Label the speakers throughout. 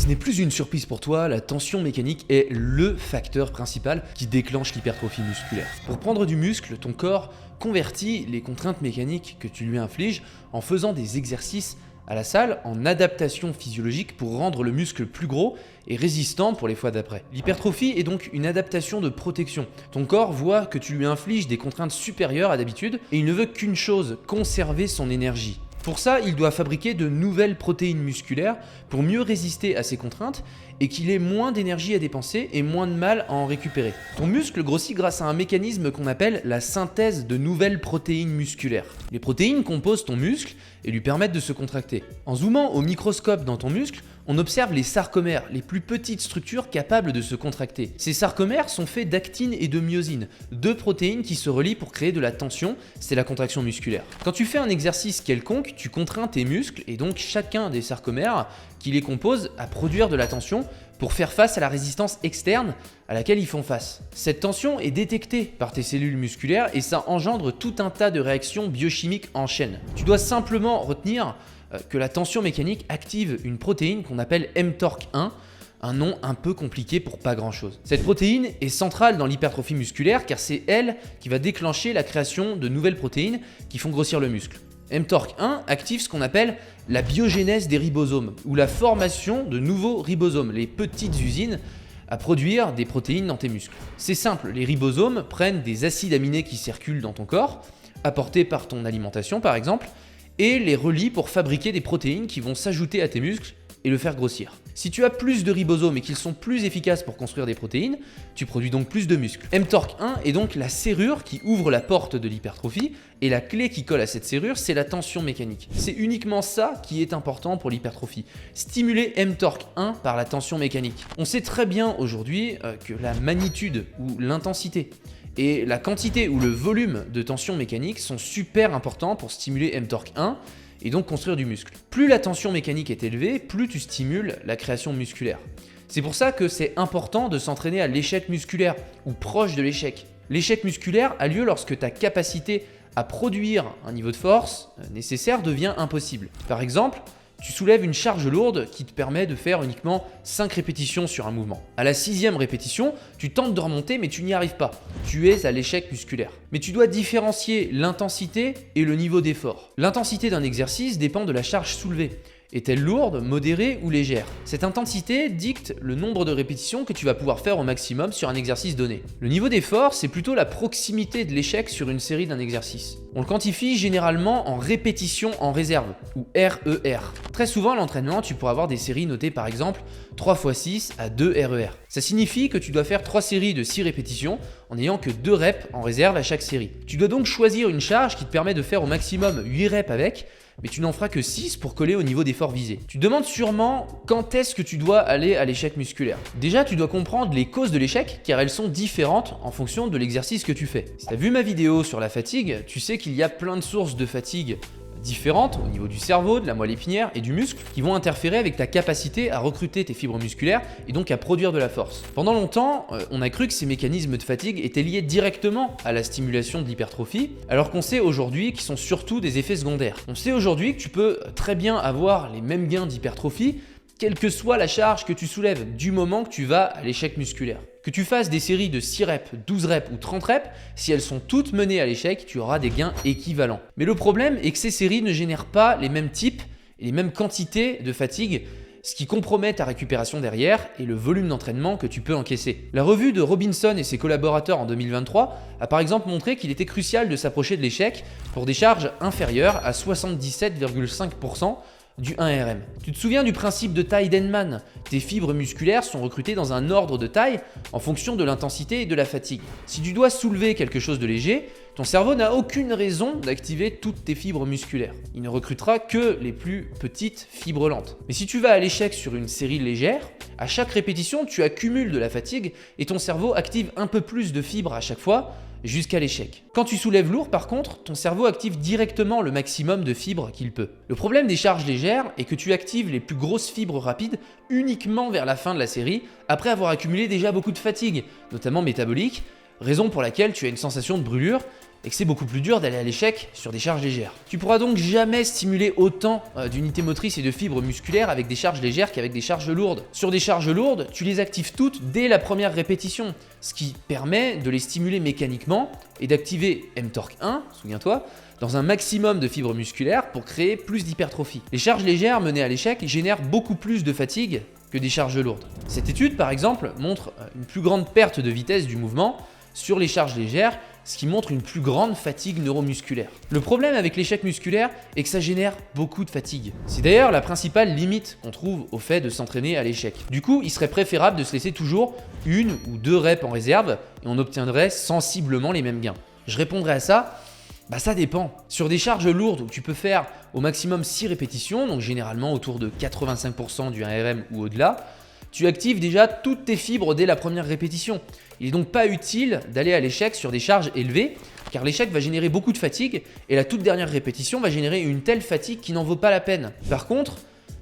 Speaker 1: Ce n'est plus une surprise pour toi, la tension mécanique est le facteur principal qui déclenche l'hypertrophie musculaire. Pour prendre du muscle, ton corps convertit les contraintes mécaniques que tu lui infliges en faisant des exercices à la salle en adaptation physiologique pour rendre le muscle plus gros et résistant pour les fois d'après. L'hypertrophie est donc une adaptation de protection. Ton corps voit que tu lui infliges des contraintes supérieures à d'habitude et il ne veut qu'une chose, conserver son énergie. Pour ça, il doit fabriquer de nouvelles protéines musculaires pour mieux résister à ces contraintes et qu'il ait moins d'énergie à dépenser et moins de mal à en récupérer. Ton muscle grossit grâce à un mécanisme qu'on appelle la synthèse de nouvelles protéines musculaires. Les protéines composent ton muscle et lui permettent de se contracter. En zoomant au microscope dans ton muscle, on observe les sarcomères, les plus petites structures capables de se contracter. Ces sarcomères sont faits d'actine et de myosine, deux protéines qui se relient pour créer de la tension, c'est la contraction musculaire. Quand tu fais un exercice quelconque, tu contrains tes muscles et donc chacun des sarcomères qui les composent à produire de la tension pour faire face à la résistance externe à laquelle ils font face. Cette tension est détectée par tes cellules musculaires et ça engendre tout un tas de réactions biochimiques en chaîne. Tu dois simplement retenir que la tension mécanique active une protéine qu'on appelle mTORC1, un nom un peu compliqué pour pas grand chose. Cette protéine est centrale dans l'hypertrophie musculaire car c'est elle qui va déclencher la création de nouvelles protéines qui font grossir le muscle. mTORC1 active ce qu'on appelle la biogénèse des ribosomes ou la formation de nouveaux ribosomes, les petites usines à produire des protéines dans tes muscles. C'est simple, les ribosomes prennent des acides aminés qui circulent dans ton corps, apportés par ton alimentation par exemple, et les relient pour fabriquer des protéines qui vont s'ajouter à tes muscles et le faire grossir. Si tu as plus de ribosomes et qu'ils sont plus efficaces pour construire des protéines, tu produis donc plus de muscles. mTORC1 est donc la serrure qui ouvre la porte de l'hypertrophie et la clé qui colle à cette serrure, c'est la tension mécanique. C'est uniquement ça qui est important pour l'hypertrophie. Stimuler mTORC1 par la tension mécanique. On sait très bien aujourd'hui que la magnitude ou l'intensité et la quantité ou le volume de tension mécanique sont super importants pour stimuler mTORC1 et donc construire du muscle. Plus la tension mécanique est élevée, plus tu stimules la création musculaire. C'est pour ça que c'est important de s'entraîner à l'échec musculaire ou proche de l'échec. L'échec musculaire a lieu lorsque ta capacité à produire un niveau de force nécessaire devient impossible. Par exemple, tu soulèves une charge lourde qui te permet de faire uniquement 5 répétitions sur un mouvement. À la 6e répétition, tu tentes de remonter mais tu n'y arrives pas. Tu es à l'échec musculaire. Mais tu dois différencier l'intensité et le niveau d'effort. L'intensité d'un exercice dépend de la charge soulevée. Est-elle lourde, modérée ou légère? Cette intensité dicte le nombre de répétitions que tu vas pouvoir faire au maximum sur un exercice donné. Le niveau d'effort, c'est plutôt la proximité de l'échec sur une série d'un exercice. On le quantifie généralement en répétition en réserve, ou RER. Très souvent à l'entraînement, tu pourras avoir des séries notées par exemple 3 x 6 à 2 RER. Ça signifie que tu dois faire 3 séries de 6 répétitions en n'ayant que 2 reps en réserve à chaque série. Tu dois donc choisir une charge qui te permet de faire au maximum 8 reps avec, mais tu n'en feras que 6 pour coller au niveau d'effort visé. Tu te demandes sûrement quand est-ce que tu dois aller à l'échec musculaire. Déjà, tu dois comprendre les causes de l'échec car elles sont différentes en fonction de l'exercice que tu fais. Si tu as vu ma vidéo sur la fatigue, tu sais qu'il y a plein de sources de fatigue différentes au niveau du cerveau, de la moelle épinière et du muscle qui vont interférer avec ta capacité à recruter tes fibres musculaires et donc à produire de la force. Pendant longtemps, on a cru que ces mécanismes de fatigue étaient liés directement à la stimulation de l'hypertrophie, alors qu'on sait aujourd'hui qu'ils sont surtout des effets secondaires. On sait aujourd'hui que tu peux très bien avoir les mêmes gains d'hypertrophie quelle que soit la charge que tu soulèves, du moment que tu vas à l'échec musculaire. Que tu fasses des séries de 6 reps, 12 reps ou 30 reps, si elles sont toutes menées à l'échec, tu auras des gains équivalents. Mais le problème est que ces séries ne génèrent pas les mêmes types et les mêmes quantités de fatigue, ce qui compromet ta récupération derrière et le volume d'entraînement que tu peux encaisser. La revue de Robinson et ses collaborateurs en 2023 a par exemple montré qu'il était crucial de s'approcher de l'échec pour des charges inférieures à 77,5% du 1RM. Tu te souviens du principe de taille d'Henman? Tes fibres musculaires sont recrutées dans un ordre de taille en fonction de l'intensité et de la fatigue. Si tu dois soulever quelque chose de léger, ton cerveau n'a aucune raison d'activer toutes tes fibres musculaires. Il ne recrutera que les plus petites fibres lentes. Mais si tu vas à l'échec sur une série légère, à chaque répétition, tu accumules de la fatigue et ton cerveau active un peu plus de fibres à chaque fois, jusqu'à l'échec. Quand tu soulèves lourd par contre, ton cerveau active directement le maximum de fibres qu'il peut. Le problème des charges légères est que tu actives les plus grosses fibres rapides uniquement vers la fin de la série, après avoir accumulé déjà beaucoup de fatigue, notamment métabolique, raison pour laquelle tu as une sensation de brûlure et que c'est beaucoup plus dur d'aller à l'échec sur des charges légères. Tu pourras donc jamais stimuler autant d'unités motrices et de fibres musculaires avec des charges légères qu'avec des charges lourdes. Sur des charges lourdes, tu les actives toutes dès la première répétition, ce qui permet de les stimuler mécaniquement et d'activer mTORC 1, souviens-toi, dans un maximum de fibres musculaires pour créer plus d'hypertrophie. Les charges légères menées à l'échec génèrent beaucoup plus de fatigue que des charges lourdes. Cette étude, par exemple, montre une plus grande perte de vitesse du mouvement sur les charges légères, ce qui montre une plus grande fatigue neuromusculaire. Le problème avec l'échec musculaire est que ça génère beaucoup de fatigue. C'est d'ailleurs la principale limite qu'on trouve au fait de s'entraîner à l'échec. Du coup, il serait préférable de se laisser toujours 1 ou 2 reps en réserve et on obtiendrait sensiblement les mêmes gains. Je répondrai à ça. Ça dépend. Sur des charges lourdes où tu peux faire au maximum 6 répétitions, donc généralement autour de 85% du 1RM ou au-delà, tu actives déjà toutes tes fibres dès la première répétition. Il n'est donc pas utile d'aller à l'échec sur des charges élevées, car l'échec va générer beaucoup de fatigue et la toute dernière répétition va générer une telle fatigue qui n'en vaut pas la peine. Par contre,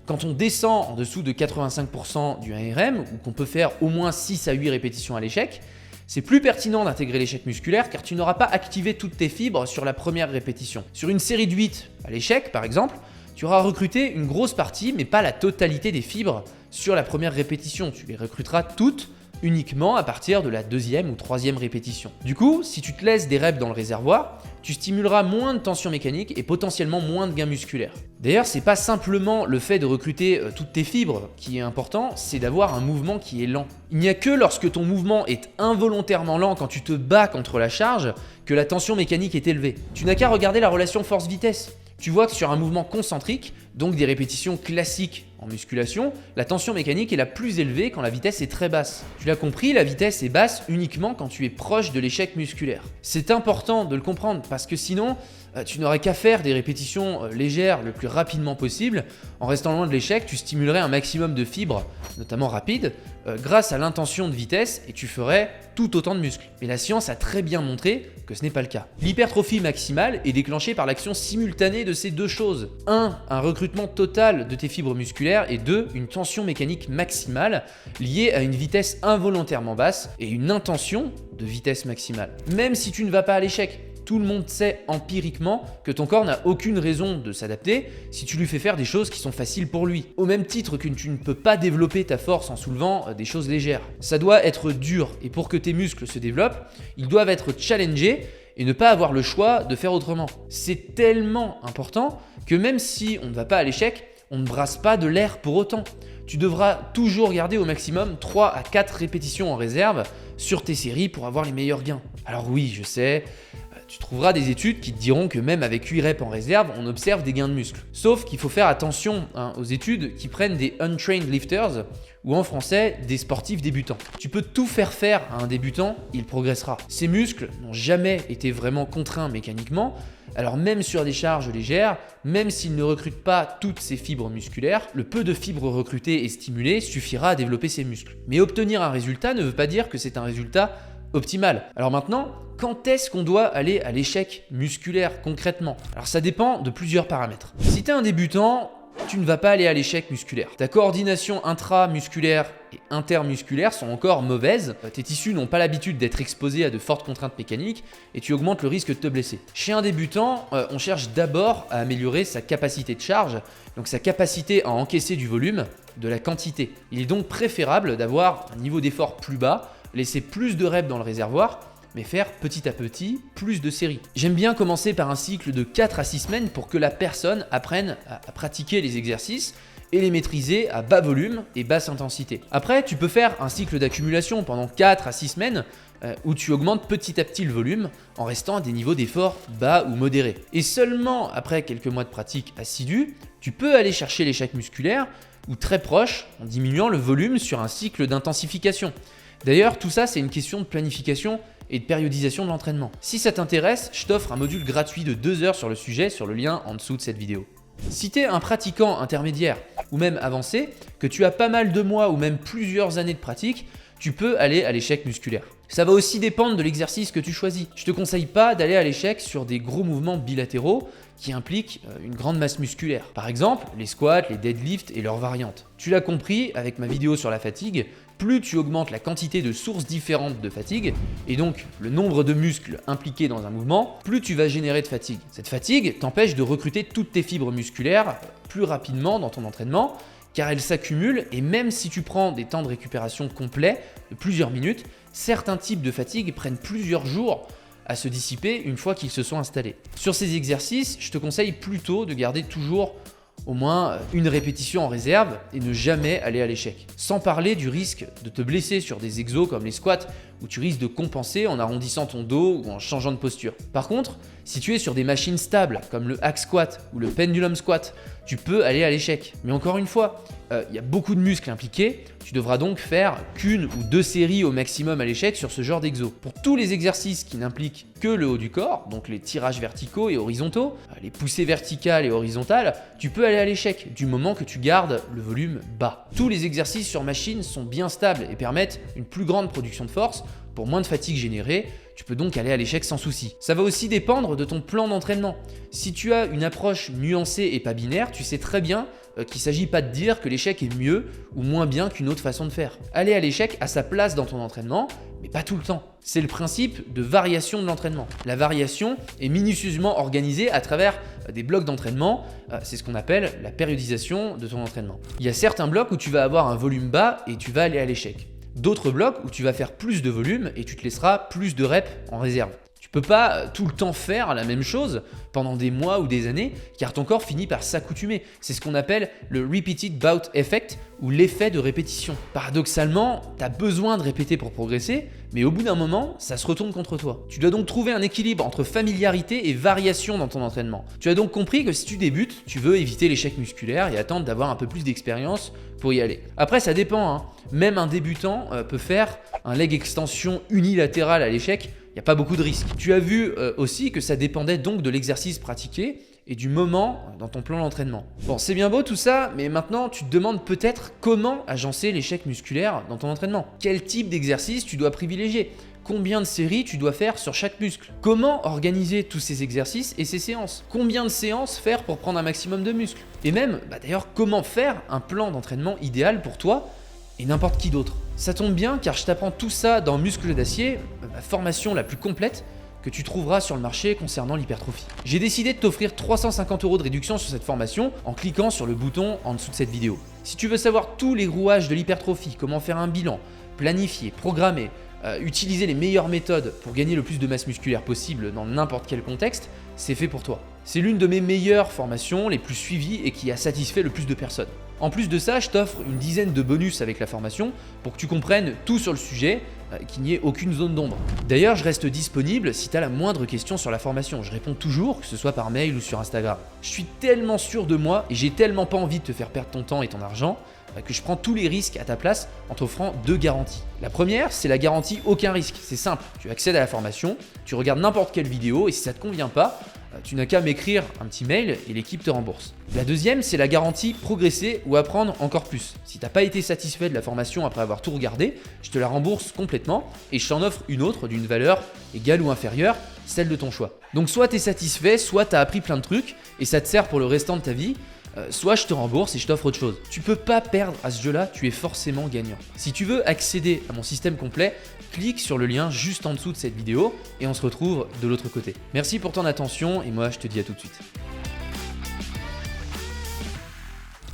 Speaker 1: quand on descend en dessous de 85% du 1RM, ou qu'on peut faire au moins 6 à 8 répétitions à l'échec, c'est plus pertinent d'intégrer l'échec musculaire car tu n'auras pas activé toutes tes fibres sur la première répétition. Sur une série de 8 à l'échec par exemple, tu auras recruté une grosse partie mais pas la totalité des fibres sur la première répétition. Tu les recruteras toutes uniquement à partir de la 2e ou 3e répétition. Du coup, si tu te laisses des reps dans le réservoir, tu stimuleras moins de tension mécanique et potentiellement moins de gains musculaires. D'ailleurs, c'est pas simplement le fait de recruter toutes tes fibres qui est important, c'est d'avoir un mouvement qui est lent. Il n'y a que lorsque ton mouvement est involontairement lent quand tu te bats contre la charge que la tension mécanique est élevée. Tu n'as qu'à regarder la relation force-vitesse. Tu vois que sur un mouvement concentrique, donc des répétitions classiques en musculation, la tension mécanique est la plus élevée quand la vitesse est très basse. Tu l'as compris, la vitesse est basse uniquement quand tu es proche de l'échec musculaire. C'est important de le comprendre parce que sinon, tu n'aurais qu'à faire des répétitions légères le plus rapidement possible. En restant loin de l'échec, tu stimulerais un maximum de fibres, notamment rapides, grâce à l'intention de vitesse et tu ferais tout autant de muscles. Mais la science a très bien montré que ce n'est pas le cas. L'hypertrophie maximale est déclenchée par l'action simultanée de ces deux choses. 1. Un recrutement total de tes fibres musculaires et 2. Une tension mécanique maximale liée à une vitesse involontairement basse et une intention de vitesse maximale. Même si tu ne vas pas à l'échec, tout le monde sait empiriquement que ton corps n'a aucune raison de s'adapter si tu lui fais faire des choses qui sont faciles pour lui. Au même titre que tu ne peux pas développer ta force en soulevant des choses légères. Ça doit être dur et pour que tes muscles se développent, ils doivent être challengés et ne pas avoir le choix de faire autrement. C'est tellement important que même si on ne va pas à l'échec, on ne brasse pas de l'air pour autant. Tu devras toujours garder au maximum 3 à 4 répétitions en réserve sur tes séries pour avoir les meilleurs gains. Alors oui, je sais, tu trouveras des études qui te diront que même avec 8 reps en réserve, on observe des gains de muscles. Sauf qu'il faut faire attention aux études qui prennent des untrained lifters ou en français des sportifs débutants. Tu peux tout faire à un débutant, il progressera. Ces muscles n'ont jamais été vraiment contraints mécaniquement, alors même sur des charges légères, même s'ils ne recrutent pas toutes ces fibres musculaires, le peu de fibres recrutées et stimulées suffira à développer ces muscles. Mais obtenir un résultat ne veut pas dire que c'est un résultat optimal. Alors maintenant, quand est-ce qu'on doit aller à l'échec musculaire concrètement? Alors ça dépend de plusieurs paramètres. Si tu es un débutant, tu ne vas pas aller à l'échec musculaire. Ta coordination intramusculaire et intermusculaire sont encore mauvaises. Tes tissus n'ont pas l'habitude d'être exposés à de fortes contraintes mécaniques et tu augmentes le risque de te blesser. Chez un débutant, on cherche d'abord à améliorer sa capacité de charge, donc sa capacité à encaisser du volume, de la quantité. Il est donc préférable d'avoir un niveau d'effort plus bas, laisser plus de reps dans le réservoir, mais faire petit à petit plus de séries. J'aime bien commencer par un cycle de 4 à 6 semaines pour que la personne apprenne à pratiquer les exercices et les maîtriser à bas volume et basse intensité. Après, tu peux faire un cycle d'accumulation pendant 4 à 6 semaines où tu augmentes petit à petit le volume en restant à des niveaux d'effort bas ou modérés. Et seulement après quelques mois de pratique assidue, tu peux aller chercher l'échec musculaire ou très proche en diminuant le volume sur un cycle d'intensification. D'ailleurs, tout ça, c'est une question de planification et de périodisation de l'entraînement. Si ça t'intéresse, je t'offre un module gratuit de 2 heures sur le sujet sur le lien en dessous de cette vidéo. Si tu es un pratiquant intermédiaire ou même avancé, que tu as pas mal de mois ou même plusieurs années de pratique, tu peux aller à l'échec musculaire. Ça va aussi dépendre de l'exercice que tu choisis. Je te conseille pas d'aller à l'échec sur des gros mouvements bilatéraux qui impliquent une grande masse musculaire. Par exemple, les squats, les deadlifts et leurs variantes. Tu l'as compris avec ma vidéo sur la fatigue, plus tu augmentes la quantité de sources différentes de fatigue, et donc le nombre de muscles impliqués dans un mouvement, plus tu vas générer de fatigue. Cette fatigue t'empêche de recruter toutes tes fibres musculaires plus rapidement dans ton entraînement, car elles s'accumulent, et même si tu prends des temps de récupération complets de plusieurs minutes, certains types de fatigue prennent plusieurs jours à se dissiper une fois qu'ils se sont installés. Sur ces exercices, je te conseille plutôt de garder toujours au moins une répétition en réserve et ne jamais aller à l'échec. Sans parler du risque de te blesser sur des exos comme les squats où tu risques de compenser en arrondissant ton dos ou en changeant de posture. Par contre, si tu es sur des machines stables comme le hack squat ou le pendulum squat, tu peux aller à l'échec. Mais encore une fois, il y a beaucoup de muscles impliqués, tu devras donc faire qu'une ou deux séries au maximum à l'échec sur ce genre d'exo. Pour tous les exercices qui n'impliquent que le haut du corps, donc les tirages verticaux et horizontaux, les poussées verticales et horizontales, tu peux aller à l'échec du moment que tu gardes le volume bas. Tous les exercices sur machine sont bien stables et permettent une plus grande production de force pour moins de fatigue générée. Tu peux donc aller à l'échec sans souci. Ça va aussi dépendre de ton plan d'entraînement. Si tu as une approche nuancée et pas binaire, tu sais très bien qu'il ne s'agit pas de dire que l'échec est mieux ou moins bien qu'une autre façon de faire. Aller à l'échec a sa place dans ton entraînement, mais pas tout le temps. C'est le principe de variation de l'entraînement. La variation est minutieusement organisée à travers des blocs d'entraînement, c'est ce qu'on appelle la périodisation de ton entraînement. Il y a certains blocs où tu vas avoir un volume bas et tu vas aller à l'échec. D'autres blocs où tu vas faire plus de volume et tu te laisseras plus de reps en réserve. Tu peux pas tout le temps faire la même chose pendant des mois ou des années car ton corps finit par s'accoutumer. C'est ce qu'on appelle le repeated bout effect ou l'effet de répétition. Paradoxalement, tu as besoin de répéter pour progresser, mais au bout d'un moment, ça se retourne contre toi. Tu dois donc trouver un équilibre entre familiarité et variation dans ton entraînement. Tu as donc compris que si tu débutes, tu veux éviter l'échec musculaire et attendre d'avoir un peu plus d'expérience pour y aller. Après, ça dépend, hein. Même un débutant peut faire un leg extension unilatéral à l'échec. Il n'y a pas beaucoup de risques. Tu as vu aussi que ça dépendait donc de l'exercice pratiqué et du moment dans ton plan d'entraînement. Bon, c'est bien beau tout ça, mais maintenant tu te demandes peut-être comment agencer l'échec musculaire dans ton entraînement. Quel type d'exercice tu dois privilégier? Combien de séries tu dois faire sur chaque muscle? Comment organiser tous ces exercices et ces séances? Combien de séances faire pour prendre un maximum de muscles? Et même, d'ailleurs, comment faire un plan d'entraînement idéal pour toi et n'importe qui d'autre? Ça tombe bien car je t'apprends tout ça dans Muscles d'acier, ma formation la plus complète que tu trouveras sur le marché concernant l'hypertrophie. J'ai décidé de t'offrir 350 € de réduction sur cette formation en cliquant sur le bouton en dessous de cette vidéo. Si tu veux savoir tous les rouages de l'hypertrophie, comment faire un bilan, planifier, programmer, utiliser les meilleures méthodes pour gagner le plus de masse musculaire possible dans n'importe quel contexte, c'est fait pour toi. C'est l'une de mes meilleures formations, les plus suivies et qui a satisfait le plus de personnes. En plus de ça, je t'offre une dizaine de bonus avec la formation pour que tu comprennes tout sur le sujet, qu'il n'y ait aucune zone d'ombre. D'ailleurs, je reste disponible si tu as la moindre question sur la formation. Je réponds toujours, que ce soit par mail ou sur Instagram. Je suis tellement sûr de moi et j'ai tellement pas envie de te faire perdre ton temps et ton argent que je prends tous les risques à ta place en t'offrant 2 garanties. La première, c'est la garantie aucun risque. C'est simple, tu accèdes à la formation, tu regardes n'importe quelle vidéo et si ça ne te convient pas, tu n'as qu'à m'écrire un petit mail et l'équipe te rembourse. La deuxième, c'est la garantie progresser ou apprendre encore plus. Si tu n'as pas été satisfait de la formation après avoir tout regardé, je te la rembourse complètement et je t'en offre une autre d'une valeur égale ou inférieure, celle de ton choix. Donc soit tu es satisfait, soit tu as appris plein de trucs et ça te sert pour le restant de ta vie, soit je te rembourse et je t'offre autre chose. Tu peux pas perdre à ce jeu-là, tu es forcément gagnant. Si tu veux accéder à mon système complet, clique sur le lien juste en dessous de cette vidéo et on se retrouve de l'autre côté. Merci pour ton attention et moi je te dis à tout de suite.